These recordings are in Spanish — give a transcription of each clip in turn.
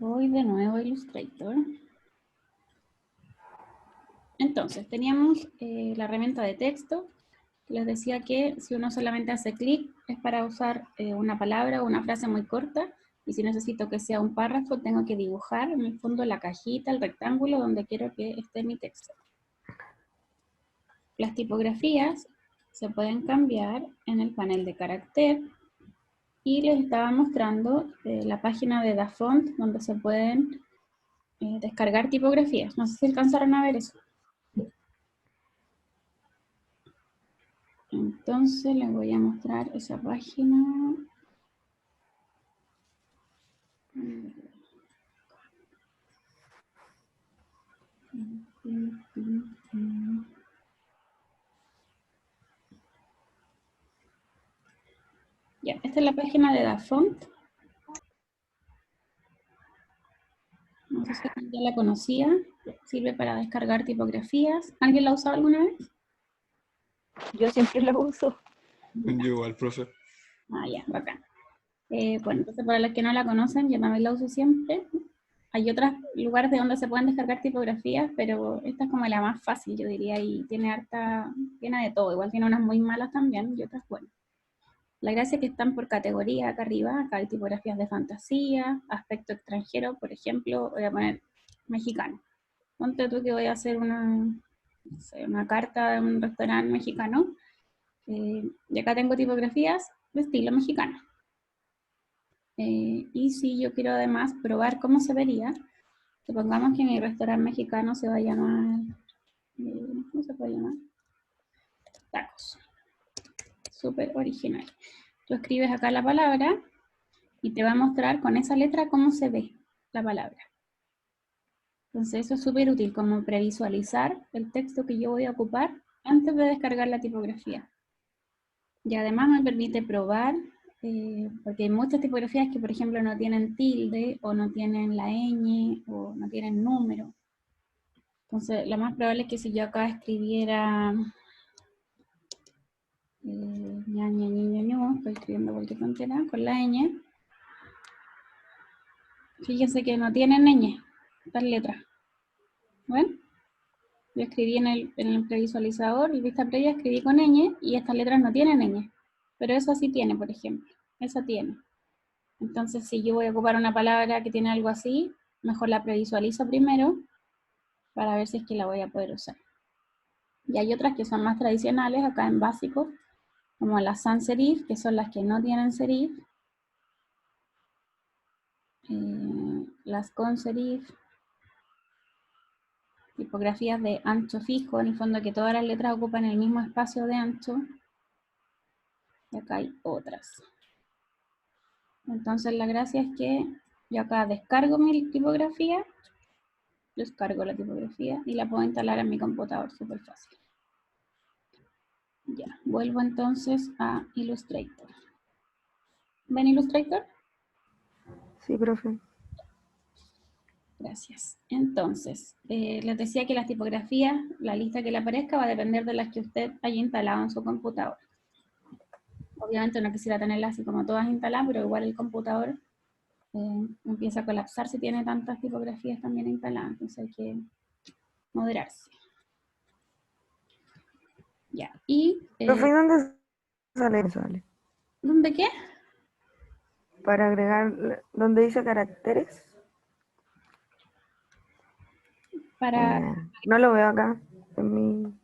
Voy de nuevo a Illustrator. Entonces, teníamos la herramienta de texto. Les decía que si uno solamente hace clic es para usar una palabra o una frase muy corta, y si necesito que sea un párrafo, tengo que dibujar en el fondo la cajita, el rectángulo donde quiero que esté mi texto. Las tipografías se pueden cambiar en el panel de carácter, y les estaba mostrando la página de DaFont donde se pueden descargar tipografías. No sé si alcanzaron a ver eso. Entonces les voy a mostrar esa página. Ya, esta es la página de DaFont. No sé si alguien ya la conocía. Sirve para descargar tipografías. ¿Alguien la ha usado alguna vez? Yo siempre lo uso. Yo igual, profe. Ah, ya, bacán. Bueno, entonces para los que no la conocen, yo también la uso siempre. Hay otros lugares de donde se pueden descargar tipografías, pero esta es como la más fácil, yo diría, y tiene tiene de todo. Igual tiene unas muy malas también y otras buenas. La gracia es que están por categoría acá arriba. Acá hay tipografías de fantasía, aspecto extranjero, por ejemplo, voy a poner mexicano. Ponte tú que voy a hacer no sé, una carta de un restaurante mexicano, y acá tengo tipografías de estilo mexicano. Y si yo quiero además probar cómo se vería, supongamos que mi restaurante mexicano se va a llamar, ¿cómo se puede llamar? Tacos. Súper original. Tú escribes acá la palabra y te va a mostrar con esa letra cómo se ve la palabra. Entonces eso es súper útil, como previsualizar el texto que yo voy a ocupar antes de descargar la tipografía. Y además me permite probar, porque hay muchas tipografías que, por ejemplo, no tienen tilde, o no tienen la ñ, o no tienen número. Entonces, lo más probable es que si yo acá escribiera estoy escribiendo cualquier tontera con la ñ, fíjense que no tienen ñ, estas letras. ¿Ven? Yo escribí en el previsualizador, y vista previa escribí con ñ, y estas letras no tienen ñ. Pero eso sí tiene, por ejemplo. Esa tiene. Entonces, si yo voy a ocupar una palabra que tiene algo así, mejor la previsualizo primero para ver si es que la voy a poder usar. Y hay otras que son más tradicionales, acá en básico, como las sans serif, que son las que no tienen serif, las con serif, tipografías de ancho fijo, en el fondo que todas las letras ocupan el mismo espacio de ancho. Y acá hay otras. Entonces la gracia es que yo acá descargo mi tipografía, descargo la tipografía y la puedo instalar en mi computador súper fácil. Ya, vuelvo entonces a Illustrator. ¿Ven Illustrator? Sí, profe. Gracias. Entonces, les decía que las tipografías, la lista que le aparezca va a depender de las que usted haya instalado en su computador. Obviamente no quisiera tenerlas así como todas instaladas, pero igual el computador empieza a colapsar si tiene tantas tipografías también instaladas, entonces hay que moderarse. Ya, y... Profe, ¿y dónde sale? ¿dónde qué? Para agregar, ¿dónde dice caracteres? Para... No lo veo acá. En mi...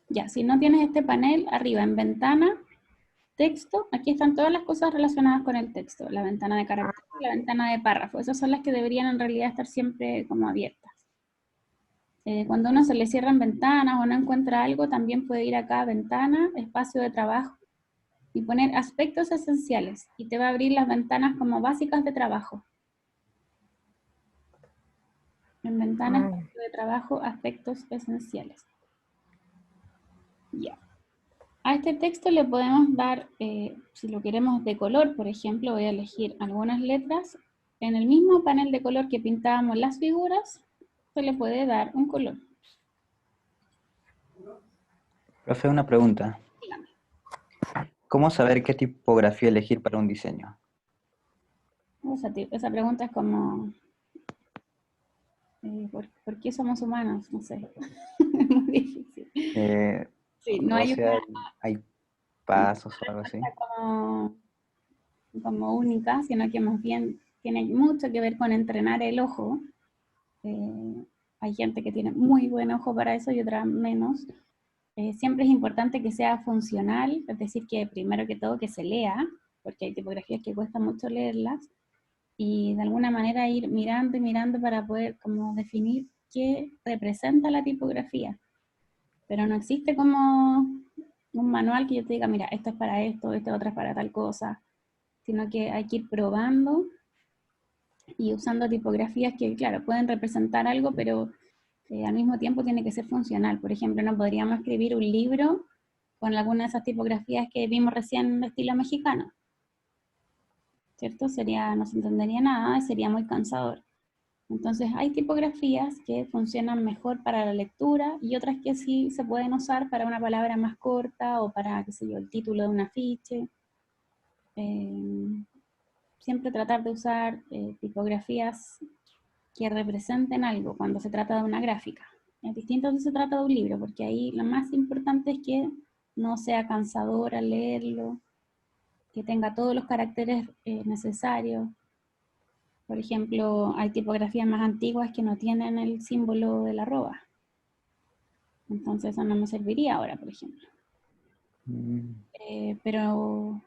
Ya, si no tienes este panel, arriba en ventana, texto, aquí están todas las cosas relacionadas con el texto. La ventana de carácter, la ventana de párrafo. Esas son las que deberían en realidad estar siempre como abiertas. Cuando uno se le cierran ventanas o no encuentra algo, también puede ir acá a ventana, espacio de trabajo, y poner aspectos esenciales. Y te va a abrir las ventanas como básicas de trabajo. En ventana, espacio de trabajo, aspectos esenciales. Ya. A este texto le podemos dar, si lo queremos de color, por ejemplo, voy a elegir algunas letras. En el mismo panel de color que pintábamos las figuras, se le puede dar un color. Profe, una pregunta. Dígame. ¿Cómo saber qué tipografía elegir para un diseño? Esa pregunta es como, ¿por qué somos humanos? No sé, es muy difícil. Sí, no O hay sea, hay pasos o una algo así. respuesta como única, sino que más bien tiene mucho que ver con entrenar el ojo. Hay gente que tiene muy buen ojo para eso y otra menos. Siempre es importante que sea funcional, es decir, que primero que todo que se lea, porque hay tipografías que cuesta mucho leerlas, y de alguna manera ir mirando y mirando para poder como definir qué representa la tipografía. Pero no existe como un manual que yo te diga, mira, esto es para esto, esto otro es para tal cosa, sino que hay que ir probando y usando tipografías que, claro, pueden representar algo, pero al mismo tiempo tiene que ser funcional. Por ejemplo, no podríamos escribir un libro con alguna de esas tipografías que vimos recién de estilo mexicano, ¿cierto? No se entendería nada y sería muy cansador. Entonces hay tipografías que funcionan mejor para la lectura y otras que sí se pueden usar para una palabra más corta o para, qué sé yo, el título de un afiche. Siempre tratar de usar tipografías que representen algo cuando se trata de una gráfica. Es distinto si se trata de un libro, porque ahí lo más importante es que no sea cansador al leerlo, que tenga todos los caracteres necesarios. Por ejemplo, hay tipografías más antiguas que no tienen el símbolo de la arroba. Entonces eso no me serviría ahora, por ejemplo. Mm. Pero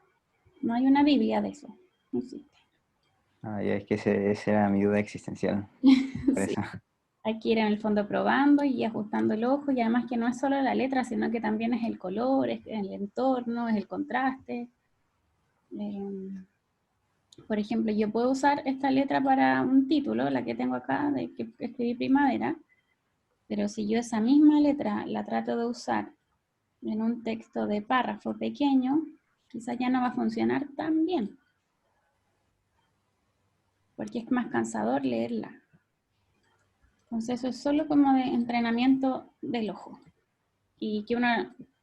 no hay una Biblia de eso. No existe. Ah, ya es que esa era mi duda existencial. Por Sí. eso. Hay que ir en el fondo probando y ajustando el ojo, y además que no es solo la letra, sino que también es el color, es el entorno, es el contraste. Por ejemplo, yo puedo usar esta letra para un título, la que tengo acá, de que escribí primavera, pero si yo esa misma letra la trato de usar en un texto de párrafo pequeño, quizás ya no va a funcionar tan bien, porque es más cansador leerla. Entonces eso es solo como de entrenamiento del ojo. Y que uno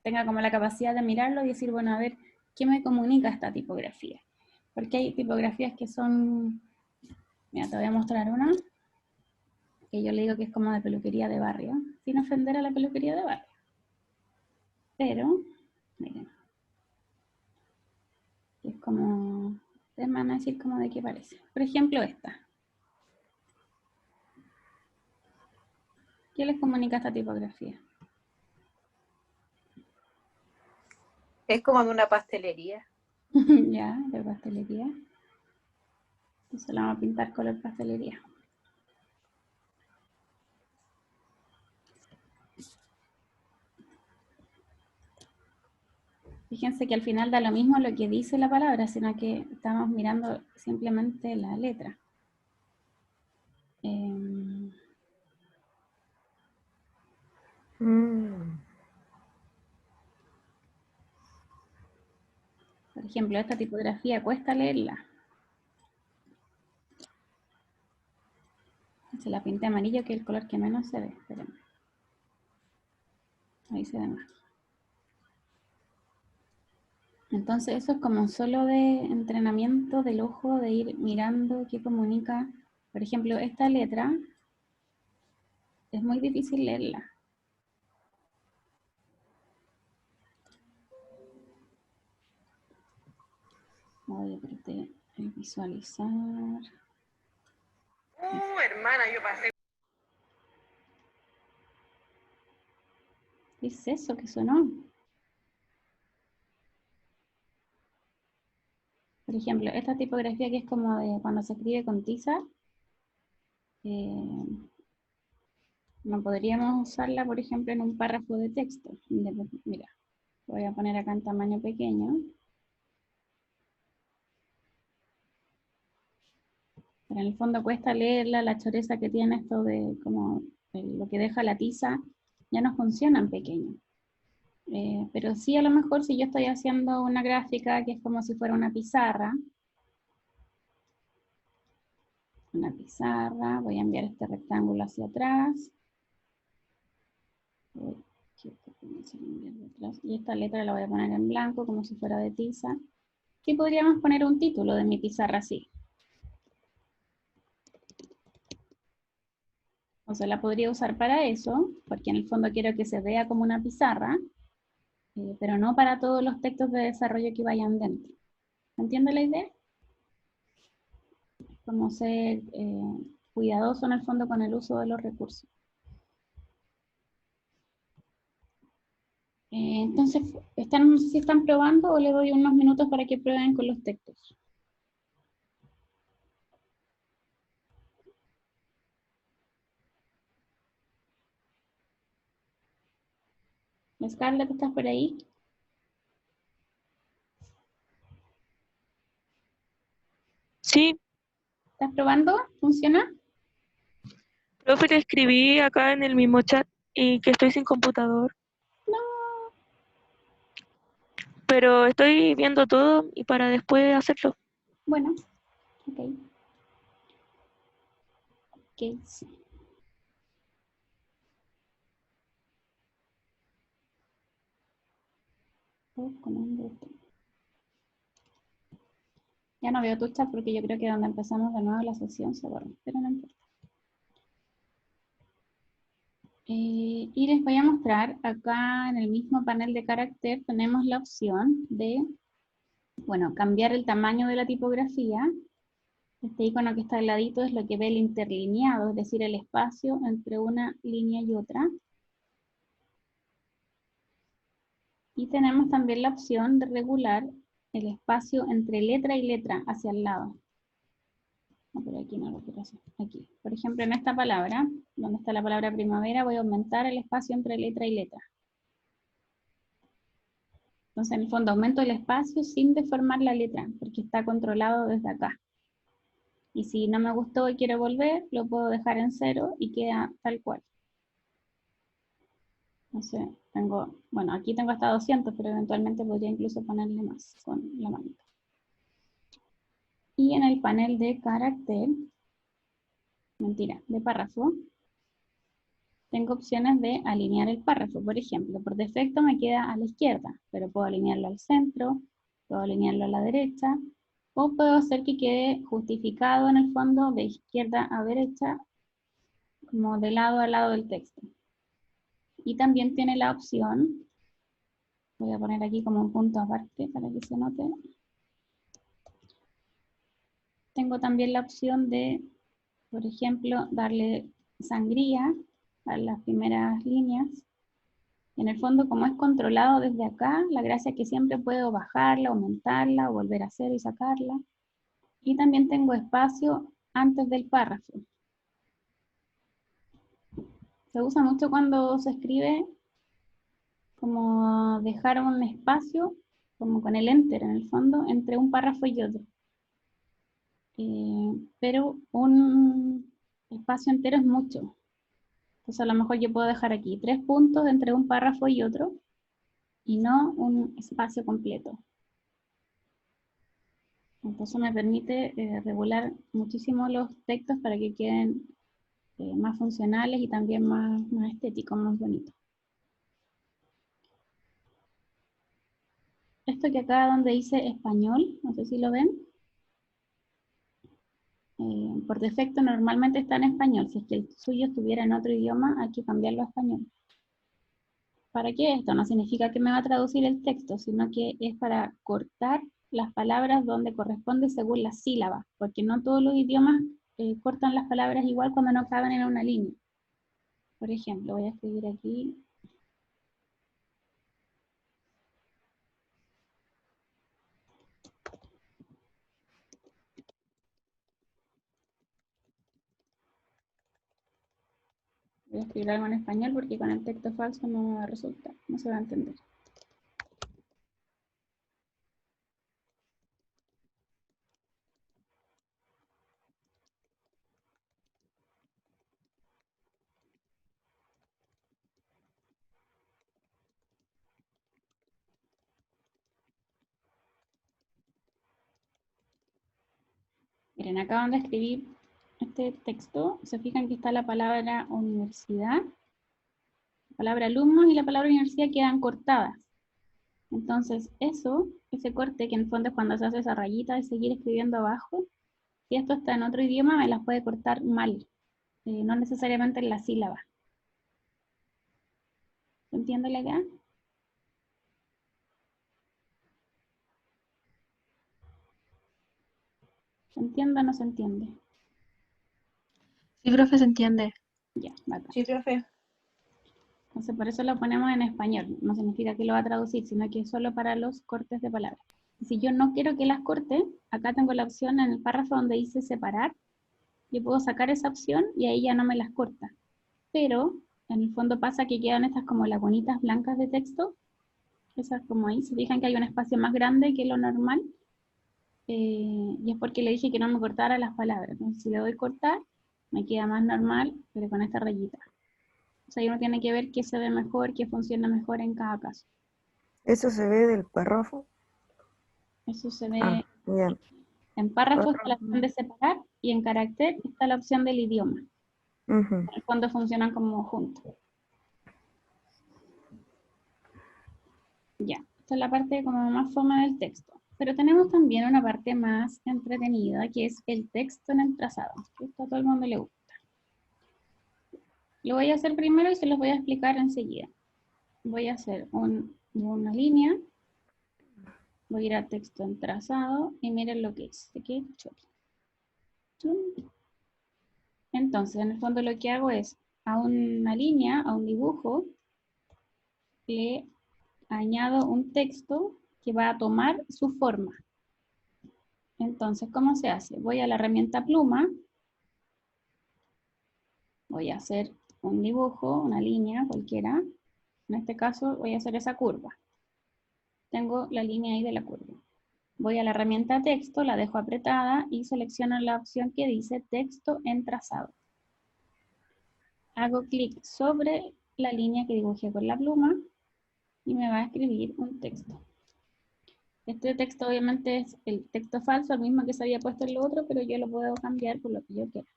tenga como la capacidad de mirarlo y decir, bueno, a ver, ¿qué me comunica esta tipografía? Porque hay tipografías que son, mira, te voy a mostrar una, que yo le digo que es como de peluquería de barrio, sin ofender a la peluquería de barrio. Pero, miren, es como, ustedes me van a decir como de qué parece. Por ejemplo, esta. ¿Qué les comunica esta tipografía? Es como de una pastelería. Ya, de pastelería. Entonces la vamos a pintar color pastelería. Fíjense que al final da lo mismo lo que dice la palabra, sino que estamos mirando simplemente la letra. Por ejemplo, esta tipografía cuesta leerla. Se la pinté amarillo, que es el color que menos se ve. Espérenme. Ahí se ve más. Entonces eso es como solo de entrenamiento del ojo, de ir mirando qué comunica. Por ejemplo, esta letra es muy difícil leerla. Voy a apretar el visualizar. Hermana, yo pasé. ¿Qué es eso que sonó? Por ejemplo, esta tipografía que es como de cuando se escribe con tiza, no podríamos usarla, por ejemplo, en un párrafo de texto. Mira, voy a poner acá en tamaño pequeño. Pero en el fondo cuesta leerla, la choreza que tiene esto de como lo que deja la tiza, ya no funciona en pequeño. Pero sí, a lo mejor si yo estoy haciendo una gráfica que es como si fuera una pizarra, voy a enviar este rectángulo hacia atrás, y esta letra la voy a poner en blanco como si fuera de tiza, y podríamos poner un título de mi pizarra así. O sea, la podría usar para eso, porque en el fondo quiero que se vea como una pizarra, pero no para todos los textos de desarrollo que vayan dentro. ¿Entiende la idea? Como ser cuidadoso en el fondo con el uso de los recursos. Entonces, no sé si están probando o les doy unos minutos para que prueben con los textos. Scarlett, ¿estás por ahí? Sí, ¿Estás probando? ¿Funciona? profe, te escribí acá en el mismo chat y que estoy sin computador, No. pero estoy viendo todo y para después hacerlo. Bueno, ok. Ok, sí. Ya no veo tu chat porque yo creo que donde empezamos de nuevo la sesión se borra, pero no importa. Y les voy a mostrar acá en el mismo panel de carácter tenemos la opción de, bueno, cambiar el tamaño de la tipografía. Este icono que está al ladito es lo que ve el interlineado, es decir, el espacio entre una línea y otra. Y tenemos también la opción de regular el espacio entre letra y letra hacia el lado. No, pero aquí no lo quiero hacer. Aquí. Por ejemplo, en esta palabra, donde está la palabra primavera, voy a aumentar el espacio entre letra y letra. Entonces, en el fondo, aumento el espacio sin deformar la letra, porque está controlado desde acá. Y si no me gustó y quiero volver, lo puedo dejar en 0 y queda tal cual. Entonces, bueno, aquí tengo hasta 200, pero eventualmente podría incluso ponerle más con la manita. Y en el panel de carácter, de párrafo, tengo opciones de alinear el párrafo. Por ejemplo, por defecto me queda a la izquierda, pero puedo alinearlo al centro, puedo alinearlo a la derecha, o puedo hacer que quede justificado en el fondo de izquierda a derecha, como de lado a lado del texto. Y también tiene la opción, voy a poner aquí como un punto aparte para que se note. Tengo también la opción de, por ejemplo, darle sangría a las primeras líneas. En el fondo, como es controlado desde acá, la gracia es que siempre puedo bajarla, aumentarla, volver a hacer y sacarla. Y también tengo espacio antes del párrafo. Se usa mucho cuando se escribe como dejar un espacio, como con el enter en el fondo, entre un párrafo y otro. Pero un espacio entero es mucho. Entonces a lo mejor yo puedo dejar aquí 3 puntos entre un párrafo y otro, y no un espacio completo. Entonces me permite regular muchísimo los textos para que queden más funcionales y también más estéticos, más bonitos. Esto que acá donde dice español, no sé si lo ven, por defecto normalmente está en español. Si es que el suyo estuviera en otro idioma, hay que cambiarlo a español. ¿Para qué esto? No significa que me va a traducir el texto, sino que es para cortar las palabras donde corresponde según las sílabas, porque no todos los idiomas cortan las palabras igual cuando no caben en una línea. Por ejemplo, voy a escribir aquí. Voy a escribir algo en español porque con el texto falso no me va a resultar, no se va a entender. Miren, acaban de escribir este texto, se fijan que está la palabra universidad, la palabra alumnos y la palabra universidad quedan cortadas. Entonces, ese corte que en el fondo es cuando se hace esa rayita de seguir escribiendo abajo, si esto está en otro idioma, me las puede cortar mal. no necesariamente en la sílaba. ¿Se entiende la idea? ¿Se entiende o no se entiende? Sí, profe, se entiende. Ya, bacán. Sí, profe. Entonces por eso lo ponemos en español. No significa que lo va a traducir, sino que es solo para los cortes de palabras. Si yo no quiero que las corte, acá tengo la opción en el párrafo donde dice separar. Yo puedo sacar esa opción y ahí ya no me las corta. Pero en el fondo pasa que quedan estas como lagunitas blancas de texto. Esas como ahí. Se fijan que hay un espacio más grande que lo normal. Y es porque le dije que no me cortara las palabras. Entonces si le doy cortar, me queda más normal, pero con esta rayita. O sea, uno tiene que ver qué se ve mejor, qué funciona mejor en cada caso. Eso se ve del párrafo. Eso se ve Ah, ya. en párrafo, está la opción de separar, y en carácter está la opción del idioma. Ujú. En el fondo funcionan como juntos. Ya, esta es la parte como más fome del texto. Pero tenemos también una parte más entretenida, que es el texto en el trazado. Esto a todo el mundo le gusta. Lo voy a hacer primero y se los voy a explicar enseguida. Voy a hacer una línea. Voy a ir a texto en trazado y miren lo que es. ¿Okay? Entonces, en el fondo lo que hago es a una línea, a un dibujo, le añado un texto que va a tomar su forma. Entonces, ¿cómo se hace? Voy a la herramienta pluma, voy a hacer un dibujo, una línea cualquiera. En este caso voy a hacer esa curva. Tengo la línea ahí de la curva. Voy a la herramienta texto, la dejo apretada y selecciono la opción que dice texto en trazado. Hago clic sobre la línea que dibujé con la pluma y me va a escribir un texto. Este texto obviamente es el texto falso, el mismo que se había puesto en lo otro, pero yo lo puedo cambiar por lo que yo quiera.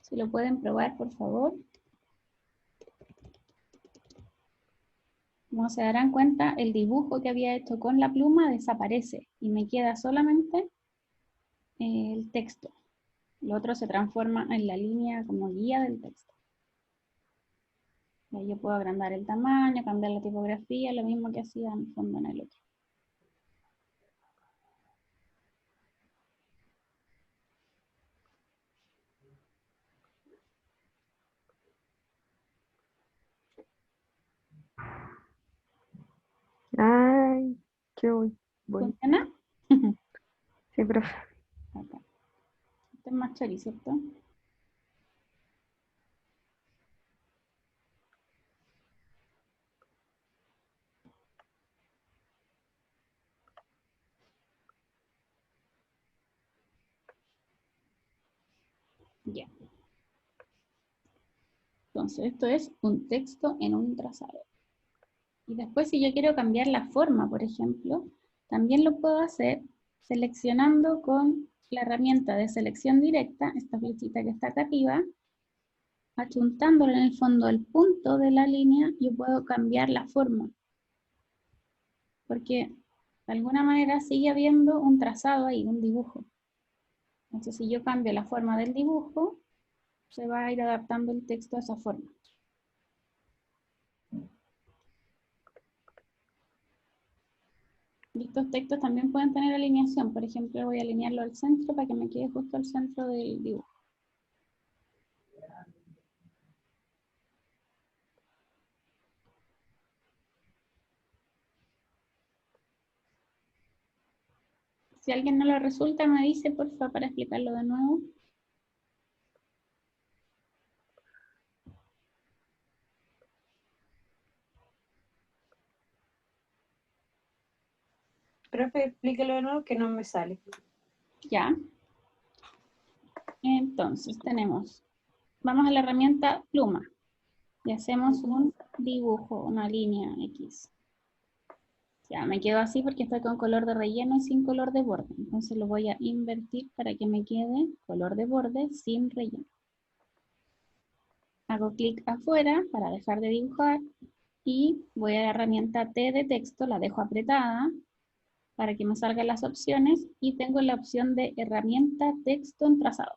Si lo pueden probar, por favor. Como se darán cuenta, el dibujo que había hecho con la pluma desaparece y me queda solamente el texto. Lo otro se transforma en la línea como guía del texto. Y ahí yo puedo agrandar el tamaño, cambiar la tipografía, lo mismo que hacía en el fondo en el otro. Ay, qué bueno. ¿Funciona? Sí, profe. Acá. Este es más chori, ¿cierto? Ya. Entonces, esto es un texto en un trazado. Y después, si yo quiero cambiar la forma, por ejemplo, también lo puedo hacer seleccionando con la herramienta de selección directa, esta flechita que está acá arriba, achuntándole en el fondo el punto de la línea, yo puedo cambiar la forma. Porque de alguna manera sigue habiendo un trazado ahí, un dibujo. Entonces, si yo cambio la forma del dibujo, se va a ir adaptando el texto a esa forma. Y estos textos también pueden tener alineación. Por ejemplo, voy a alinearlo al centro para que me quede justo al centro del dibujo. Si a alguien no le resulta, me dice, por favor, para explicarlo de nuevo. Profe, explíquelo de nuevo que no me sale. Ya. Entonces, vamos a la herramienta pluma. Y hacemos un dibujo, una línea X. Ya, me quedo así porque estoy con color de relleno y sin color de borde. Entonces lo voy a invertir para que me quede color de borde sin relleno. Hago clic afuera para dejar de dibujar y voy a la herramienta T de texto, la dejo apretada para que me salgan las opciones y tengo la opción de herramienta texto en trazado.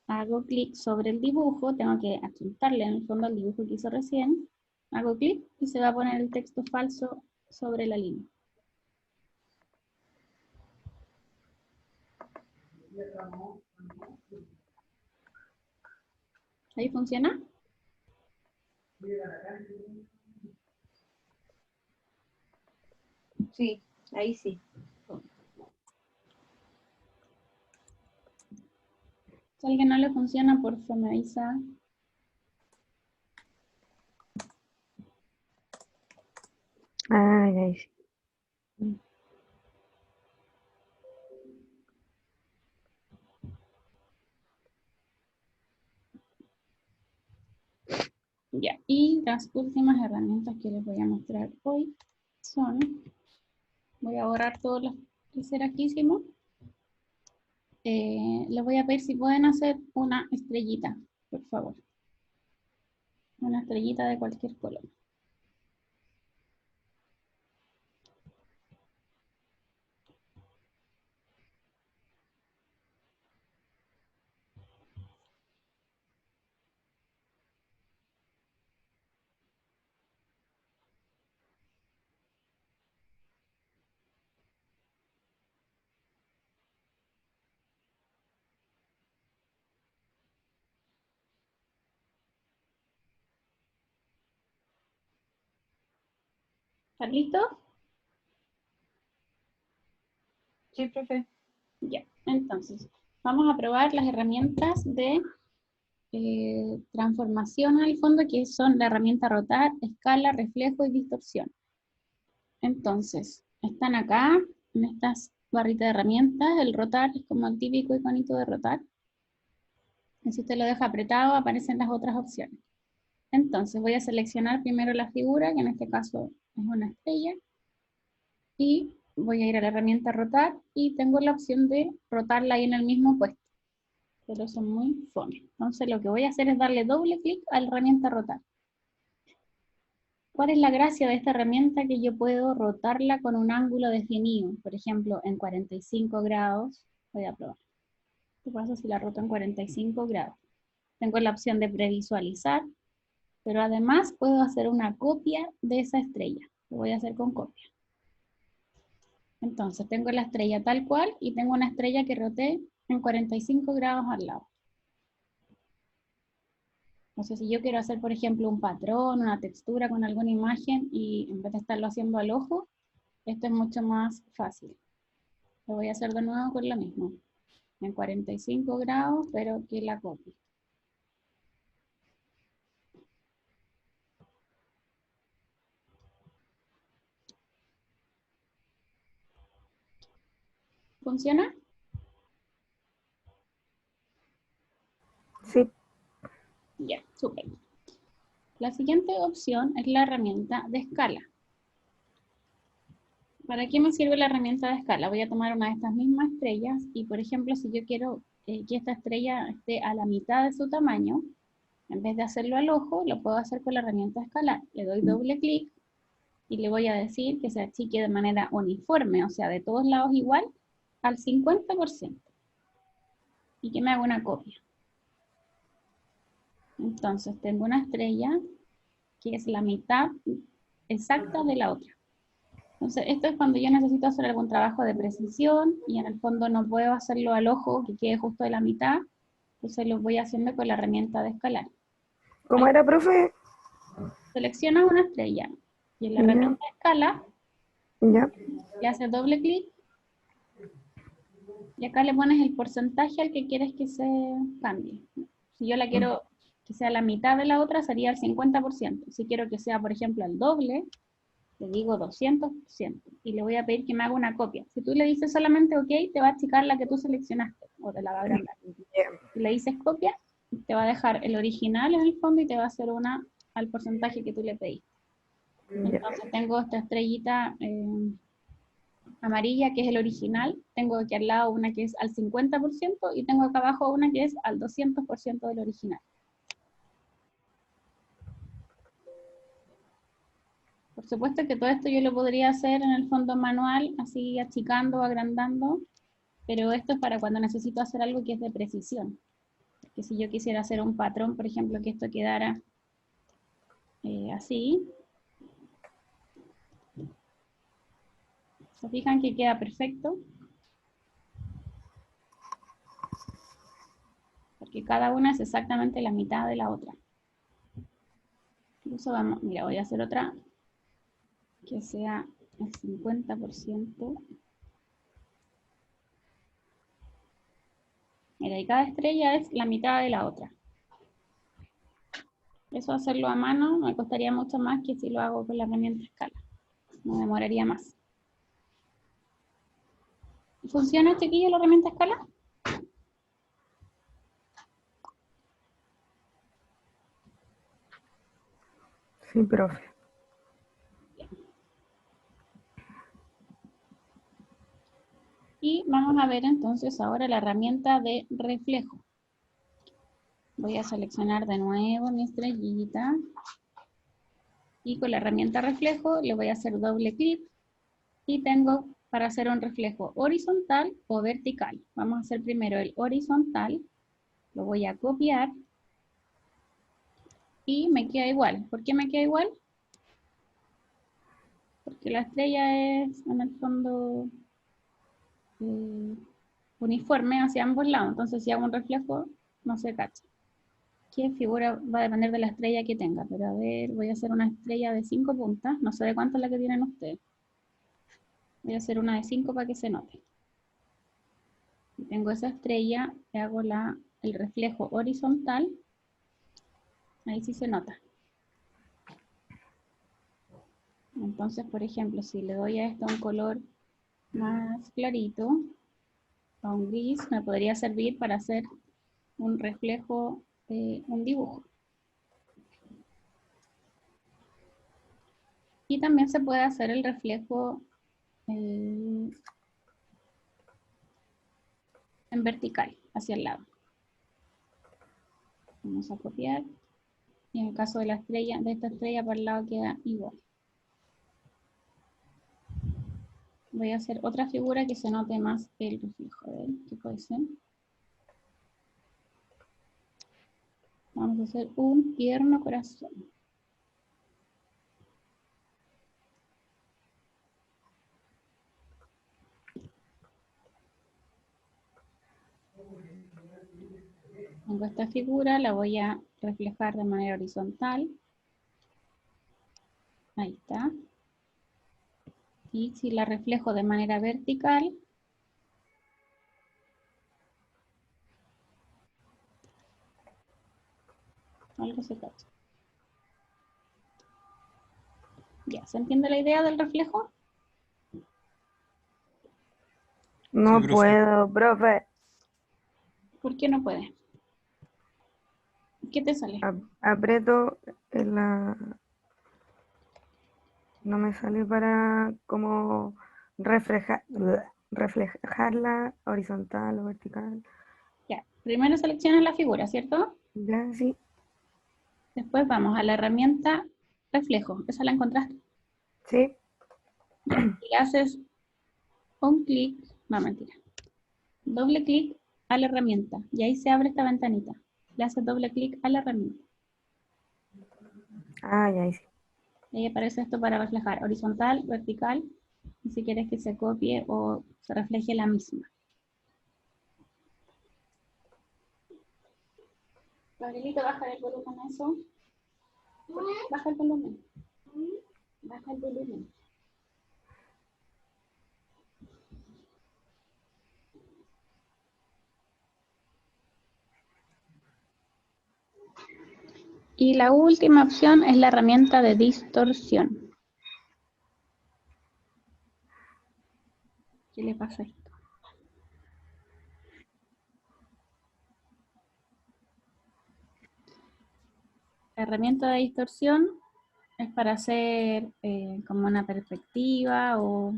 Hago clic sobre el dibujo, tengo que adjuntarle en el fondo el dibujo que hice recién. Hago clic y se va a poner el texto falso sobre la línea. ¿Ahí funciona? Sí, ahí sí. Si a alguien no le funciona, por favor me avisa. Ay, ay, sí. Ya, y las últimas herramientas que les voy a mostrar hoy son, voy a borrar todos los que hicimos. Les voy a pedir si pueden hacer una estrellita, por favor. Una estrellita de cualquier color. ¿Están listos? Sí, profe. Ya, entonces, vamos a probar las herramientas de transformación al fondo, que son la herramienta rotar, escala, reflejo y distorsión. Entonces, están acá, en estas barritas de herramientas. El rotar es como el típico iconito de rotar. Y si usted lo deja apretado, aparecen las otras opciones. Entonces, voy a seleccionar primero la figura, que en este caso es una estrella. Y voy a ir a la herramienta rotar y tengo la opción de rotarla ahí en el mismo puesto. Pero son muy fome. Entonces, lo que voy a hacer es darle doble clic a la herramienta rotar. ¿Cuál es la gracia de esta herramienta? Que yo puedo rotarla con un ángulo definido. Por ejemplo, en 45 grados. Voy a probar. ¿Qué pasa si la roto en 45 grados? Tengo la opción de previsualizar, pero además puedo hacer una copia de esa estrella. Lo voy a hacer con copia. Entonces, tengo la estrella tal cual y tengo una estrella que roté en 45 grados al lado. Entonces, si yo quiero hacer, por ejemplo, un patrón, una textura con alguna imagen y en vez de estarlo haciendo al ojo, esto es mucho más fácil. Lo voy a hacer de nuevo con lo mismo. En 45 grados, pero que la copie. ¿Funciona? Sí. Ya, súper. La siguiente opción es la herramienta de escala. ¿Para qué me sirve la herramienta de escala? Voy a tomar una de estas mismas estrellas y, por ejemplo, si yo quiero que esta estrella esté a la mitad de su tamaño, en vez de hacerlo al ojo, lo puedo hacer con la herramienta de escalar. Le doy doble clic y le voy a decir que se achique de manera uniforme, o sea, de todos lados igual, al 50%. Y que me haga una copia. Entonces, tengo una estrella que es la mitad exacta de la otra. Entonces, esto es cuando yo necesito hacer algún trabajo de precisión y en el fondo no puedo hacerlo al ojo que quede justo de la mitad, entonces lo voy haciendo con la herramienta de escalar. ¿Cómo era, profe? Seleccionas una estrella y en la herramienta de escala Ya. le haces doble clic y acá le pones el porcentaje al que quieres que se cambie. Si yo la quiero que sea la mitad de la otra, sería el 50%. Si quiero que sea, por ejemplo, el doble, le digo 200% y le voy a pedir que me haga una copia. Si tú le dices solamente OK, te va a achicar la que tú seleccionaste o te la va a agrandar. Si le dices copia, te va a dejar el original en el fondo y te va a hacer una al porcentaje que tú le pediste. Entonces tengo esta estrellita amarilla que es el original, tengo aquí al lado una que es al 50% y tengo acá abajo una que es al 200% del original. Por supuesto que todo esto yo lo podría hacer en el fondo manual, así achicando o agrandando, pero esto es para cuando necesito hacer algo que es de precisión. Que si yo quisiera hacer un patrón, por ejemplo, que esto quedara así. ¿Se fijan que queda perfecto? Porque cada una es exactamente la mitad de la otra. Incluso vamos, mira, voy a hacer otra que sea el 50%. Mira, y cada estrella es la mitad de la otra. Eso hacerlo a mano me costaría mucho más que si lo hago con la herramienta escala. Me demoraría más. ¿Funciona, chiquillo, la herramienta escala? Sí, profe. Y vamos a ver entonces ahora la herramienta de reflejo. Voy a seleccionar de nuevo mi estrellita. Y con la herramienta reflejo le voy a hacer doble clic. Y tengo para hacer un reflejo horizontal o vertical. Vamos a hacer primero el horizontal. Lo voy a copiar. Y me queda igual. ¿Por qué me queda igual? Porque la estrella es en el fondo uniforme hacia ambos lados. Entonces si hago un reflejo no se cacha. ¿Qué figura va a depender de la estrella que tenga? Pero a ver, voy a hacer una estrella de 5 puntas. No sé de cuánto es la que tienen ustedes. Voy a hacer una de 5 para que se note. Y tengo esa estrella, le hago el reflejo horizontal. Ahí sí se nota. Entonces, por ejemplo, si le doy a esto un color más clarito, a un gris, me podría servir para hacer un reflejo, un dibujo. Y también se puede hacer el reflejo en vertical, hacia el lado. Vamos a copiar. Y en el caso de la estrella, de esta estrella para el lado queda igual. Voy a hacer otra figura que se note más el reflejo de él. ¿Qué puede ser? Vamos a hacer un tierno corazón. Tengo esta figura, la voy a reflejar de manera horizontal. Ahí está. Y si la reflejo de manera vertical, algo se cacha. Ya, ¿se entiende la idea del reflejo? No Sí, profe. puedo, profe. ¿Por qué no puede? ¿Qué te sale? Aprieto en la... No me sale para como reflejarla horizontal o vertical. Ya, primero seleccionas la figura, ¿cierto? Ya, sí. Después vamos a la herramienta reflejo. ¿Esa la encontraste? Sí. Ya, y le haces un clic, no mentira, doble clic a la herramienta y ahí se abre esta ventanita. Le haces doble clic a la herramienta. Ah, ya, ahí sí. Y ahí aparece esto para reflejar horizontal, vertical, y si quieres que se copie o se refleje la misma. Gabrielito, baja el volumen a eso. Baja el volumen. Baja el volumen. Y la última opción es la herramienta de distorsión. ¿Qué le pasa a esto? La herramienta de distorsión es para hacer como una perspectiva o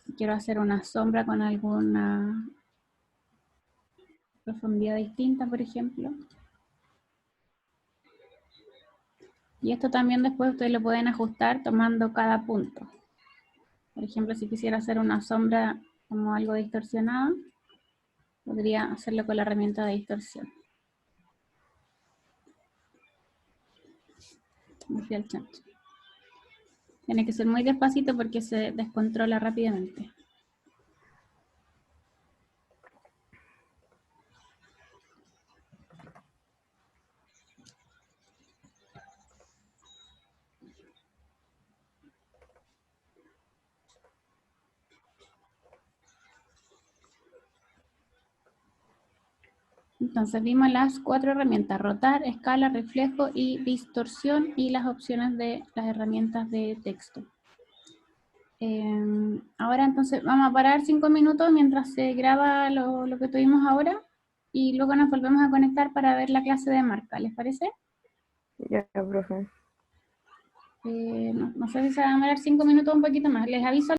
si quiero hacer una sombra con alguna profundidad distinta, por ejemplo. Y esto también después ustedes lo pueden ajustar tomando cada punto. Por ejemplo, si quisiera hacer una sombra como algo distorsionado, podría hacerlo con la herramienta de distorsión. Me fui al chancho. Tiene que ser muy despacito porque se descontrola rápidamente. Entonces vimos las 4 herramientas: rotar, escala, reflejo y distorsión, y las opciones de las herramientas de texto. Ahora entonces vamos a parar 5 minutos mientras se graba lo que tuvimos ahora, y luego nos volvemos a conectar para ver la clase de marca. ¿Les parece? Ya, profe. No sé si se va a demorar 5 minutos o un poquito más. Les aviso